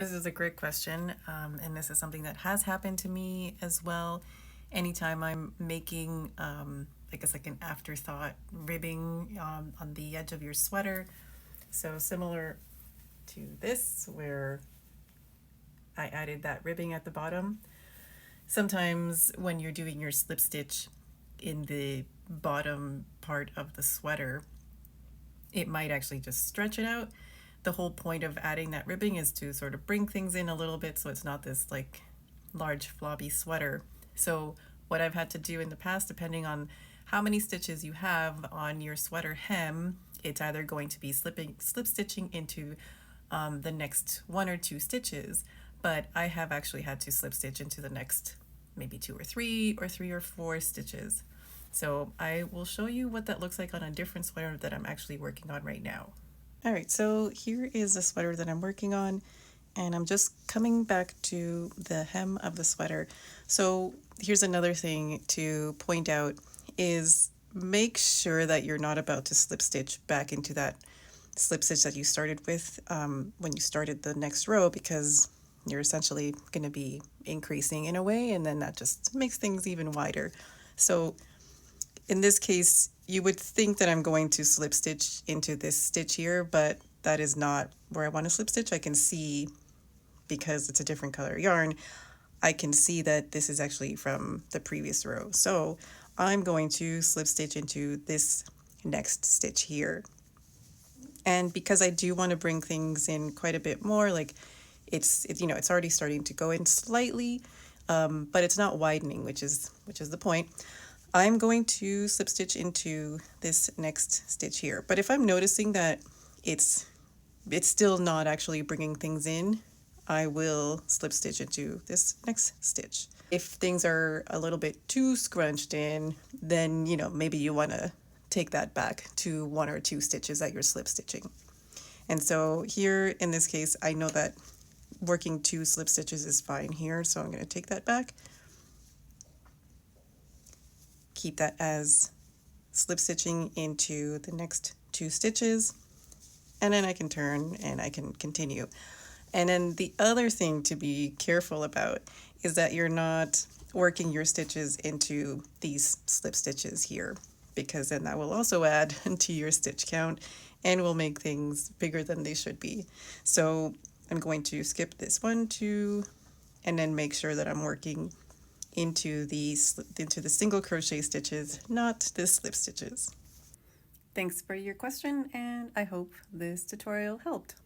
This is a great question, and this is something that has happened to me as well. Anytime I'm making, I guess, like an afterthought ribbing on the edge of your sweater. So similar to this, where I added that ribbing at the bottom. Sometimes when you're doing your slip stitch in the bottom part of the sweater, it might actually just stretch it out. The whole point of adding that ribbing is to sort of bring things in a little bit so it's not this like large floppy sweater. So what I've had to do in the past, depending on how many stitches you have on your sweater hem, it's either going to be slip stitching into the next one or two stitches, but I have actually had to slip stitch into the next maybe two or three or four stitches. So I will show you what that looks like on a different sweater that I'm actually working on right now. All right, so here is the sweater that I'm working on, and I'm just coming back to the hem of the sweater. So here's another thing to point out is make sure that you're not about to slip stitch back into that slip stitch that you started with when you started the next row, because you're essentially going to be increasing in a way, and then that just makes things even wider. So in this case, you would think that I'm going to slip stitch into this stitch here, but that is not where I want to slip stitch. I can see, because it's a different color yarn, I can see that this is actually from the previous row. So I'm going to slip stitch into this next stitch here. And because I do want to bring things in quite a bit more, like it's already starting to go in slightly, but it's not widening, which is the point. I'm going to slip stitch into this next stitch here. But if I'm noticing that it's still not actually bringing things in, I will slip stitch into this next stitch. If things are a little bit too scrunched in, then maybe you want to take that back to one or two stitches that you're slip stitching. And so here in this case, I know that working two slip stitches is fine here, so I'm going to take that back. Keep that as slip stitching into the next two stitches, and then I can turn and I can continue. And then the other thing to be careful about is that you're not working your stitches into these slip stitches here, because then that will also add to your stitch count and will make things bigger than they should be. So I'm going to skip this one, two, and then make sure that I'm working into the single crochet stitches, not the slip stitches. Thanks for your question, and I hope this tutorial helped.